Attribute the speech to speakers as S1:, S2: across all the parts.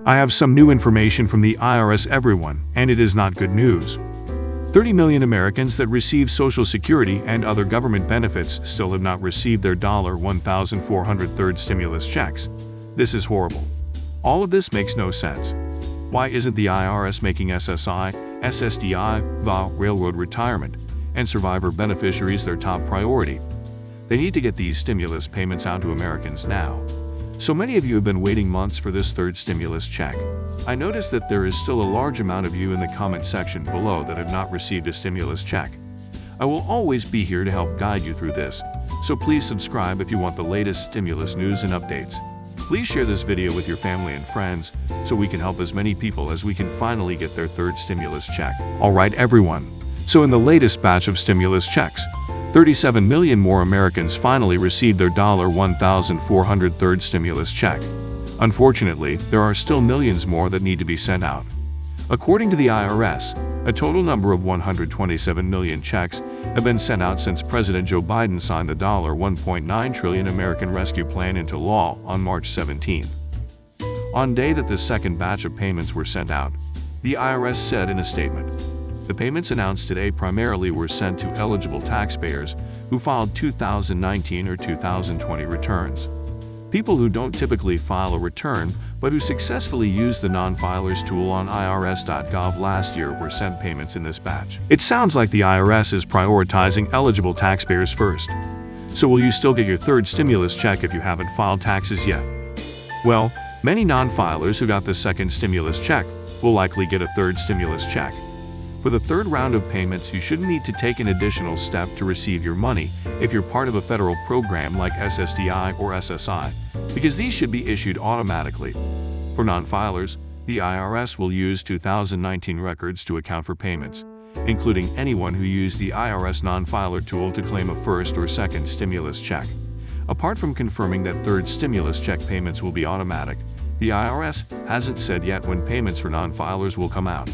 S1: I have some new information from the IRS, everyone, and it is not good news. 30 million Americans that receive Social Security and other government benefits still have not received their $1,403 stimulus checks. This is horrible. All of this makes no sense. Why isn't the IRS making SSI, SSDI, VA, railroad retirement, and survivor beneficiaries their top priority? They need to get these stimulus payments out to Americans now. So many of you have been waiting months for this third stimulus check. I noticed that there is still a large amount of you in the comment section below that have not received a stimulus check. I will always be here to help guide you through this, so please subscribe if you want the latest stimulus news and updates. Please share this video with your family and friends so we can help as many people as we can finally get their third stimulus check. Alright everyone, so in the latest batch of stimulus checks, 37 million more Americans finally received their $1,403 stimulus check. Unfortunately, there are still millions more that need to be sent out. According to the IRS, a total number of 127 million checks have been sent out since President Joe Biden signed the $1.9 trillion American Rescue Plan into law on March 17. On day that the second batch of payments were sent out, the IRS said in a statement, "The payments announced today primarily were sent to eligible taxpayers who filed 2019 or 2020 returns. People who don't typically file a return but who successfully used the non-filers tool on irs.gov last year were sent payments in this batch." It sounds like the IRS is prioritizing eligible taxpayers first. So will you still get your third stimulus check if you haven't filed taxes yet? Well, many non-filers who got the second stimulus check will likely get a third stimulus check. For the third round of payments, you shouldn't need to take an additional step to receive your money if you're part of a federal program like SSDI or SSI, because these should be issued automatically. For non-filers, the IRS will use 2019 records to account for payments, including anyone who used the IRS non-filer tool to claim a first or second stimulus check. Apart from confirming that third stimulus check payments will be automatic, the IRS hasn't said yet when payments for non-filers will come out.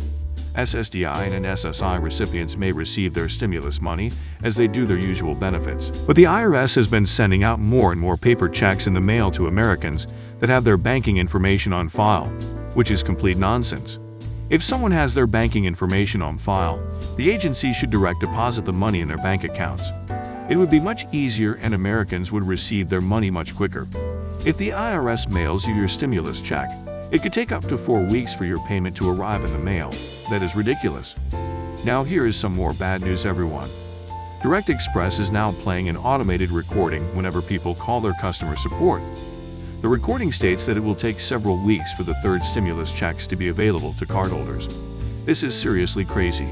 S1: SSDI and SSI recipients may receive their stimulus money as they do their usual benefits. But the IRS has been sending out more and more paper checks in the mail to Americans that have their banking information on file, which is complete nonsense. If someone has their banking information on file, the agency should direct deposit the money in their bank accounts. It would be much easier and Americans would receive their money much quicker. If the IRS mails you your stimulus check, it could take up to 4 weeks for your payment to arrive in the mail. That is ridiculous. Now here is some more bad news, everyone. Direct Express is now playing an automated recording whenever people call their customer support. The recording states that it will take several weeks for the third stimulus checks to be available to cardholders. This is seriously crazy.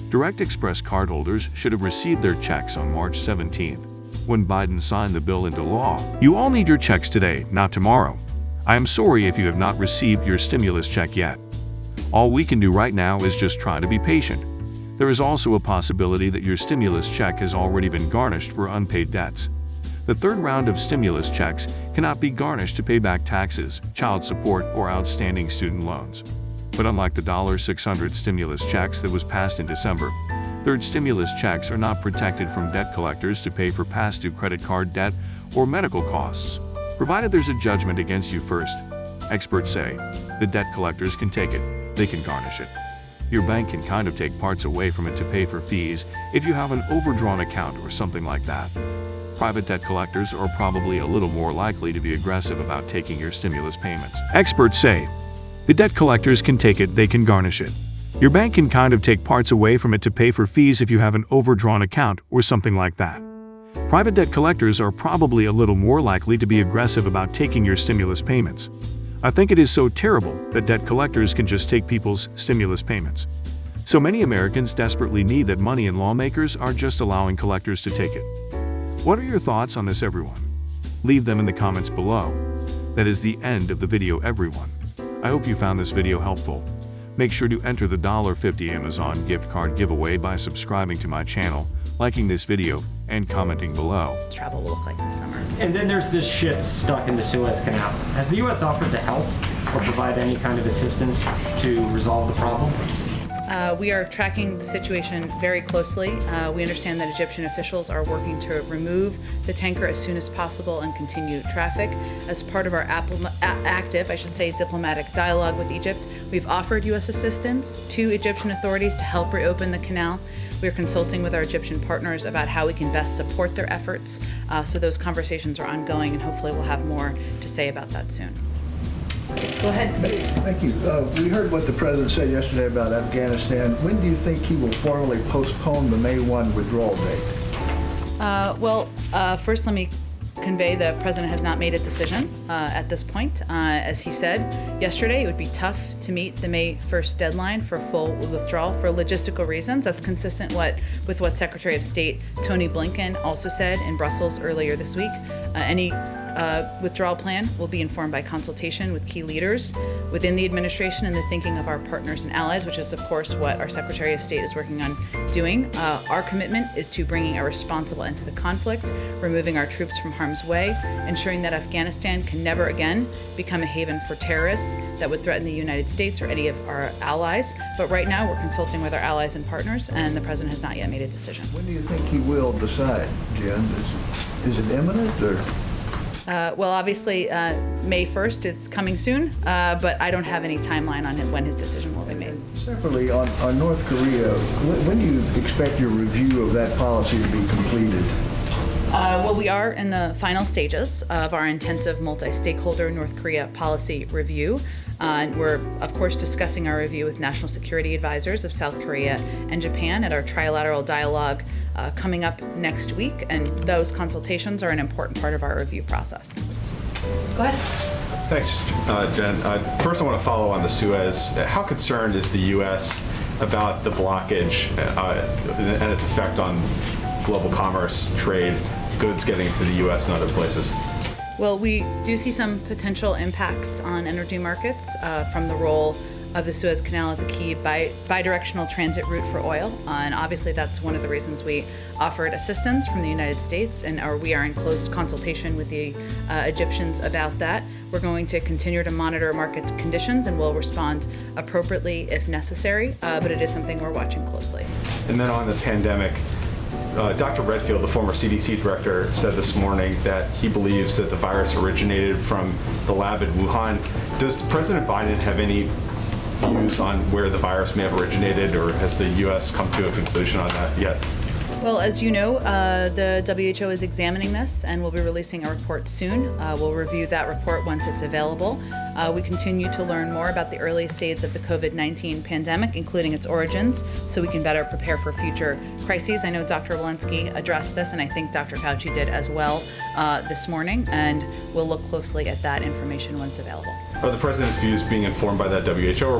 S1: Direct Express cardholders should have received their checks on March 17th, when Biden signed the bill into law. You all need your checks today, not tomorrow. I am sorry if you have not received your stimulus check yet. All we can do right now is just try to be patient. There is also a possibility that your stimulus check has already been garnished for unpaid debts. The third round of stimulus checks cannot be garnished to pay back taxes, child support, or outstanding student loans. But unlike the $600 stimulus checks that was passed in December, third stimulus checks are not protected from debt collectors to pay for past due credit card debt or medical costs, provided there's a judgment against you first. Experts say the debt collectors can take it, they can garnish it. Your bank can kind of take parts away from it to pay for fees if you have an overdrawn account or something like that. Private debt collectors are probably a little more likely to be aggressive about taking your stimulus payments. Experts say the debt collectors can take it, they can garnish it. Your bank can kind of take parts away from it to pay for fees if you have an overdrawn account or something like that. Private debt collectors are probably a little more likely to be aggressive about taking your stimulus payments. I think it is so terrible that debt collectors can just take people's stimulus payments. So many Americans desperately need that money and lawmakers are just allowing collectors to take it. What are your thoughts on this, everyone? Leave them in the comments below. That is the end of the video, everyone. I hope you found this video helpful. Make sure to enter the $50 Amazon gift card giveaway by subscribing to my channel, liking this video, and commenting below.
S2: Travel will look like this summer.
S3: And then there's this ship stuck in the Suez Canal. Has the U.S. offered to help or provide any kind of assistance to resolve the problem?
S2: We are tracking the situation very closely. We understand that Egyptian officials are working to remove the tanker as soon as possible and continue traffic. As part of our active, diplomatic dialogue with Egypt, we've offered U.S. assistance to Egyptian authorities to help reopen the canal. We are consulting with our Egyptian partners about how we can best support their efforts. So those conversations are ongoing, and hopefully we'll have more to say about that soon. Go ahead, Steve.
S4: Thank you. We heard what the president said yesterday about Afghanistan. When do you think he will formally postpone the May 1 withdrawal date?
S2: First let me convey the president has not made a decision at this point. As he said yesterday, it would be tough to meet the May 1st deadline for full withdrawal for logistical reasons. That's consistent with what Secretary of State Tony Blinken also said in Brussels earlier this week. Any withdrawal plan will be informed by consultation with key leaders within the administration and the thinking of our partners and allies, which is, of course, what our Secretary of State is working on doing. Our commitment is to bringing a responsible end to the conflict, removing our troops from harm's way, ensuring that Afghanistan can never again become a haven for terrorists that would threaten the United States or any of our allies. But right now, we're consulting with our allies and partners, and the president has not yet made a decision.
S4: When do you think he will decide, Jen? Is it imminent, or?
S2: Obviously, May 1st is coming soon, but I don't have any timeline on when his decision will be made.
S4: And separately, on North Korea, when do you expect your review of that policy to be completed?
S2: We are in the final stages of our intensive multi-stakeholder North Korea policy review. We're, of course, discussing our review with national security advisors of South Korea and Japan at our trilateral dialogue coming up next week, and those consultations are an important part of our review process. Go ahead.
S5: Thanks, Jen. First, I want to follow on the Suez. How concerned is the U.S. about the blockage and its effect on global commerce, trade, goods getting to the U.S. and other places?
S2: Well, we do see some potential impacts on energy markets from the role of the Suez Canal as a key bidirectional transit route for oil. And obviously that's one of the reasons we offered assistance from the United States, and we are in close consultation with the Egyptians about that. We're going to continue to monitor market conditions and will respond appropriately if necessary, but it is something we're watching closely.
S5: And then on the pandemic, Dr. Redfield, the former CDC director, said this morning that he believes that the virus originated from the lab in Wuhan. Does President Biden have any views on where the virus may have originated, or has the U.S. come to a conclusion on that yet?
S2: Well, as you know, the WHO is examining this and will be releasing a report soon. We'll review that report once it's available. We continue to learn more about the early stages of the COVID-19 pandemic, including its origins, so we can better prepare for future crises. I know Dr. Walensky addressed this, and I think Dr. Fauci did as well this morning, and we'll look closely at that information once available.
S5: Are the president's views being informed by that WHO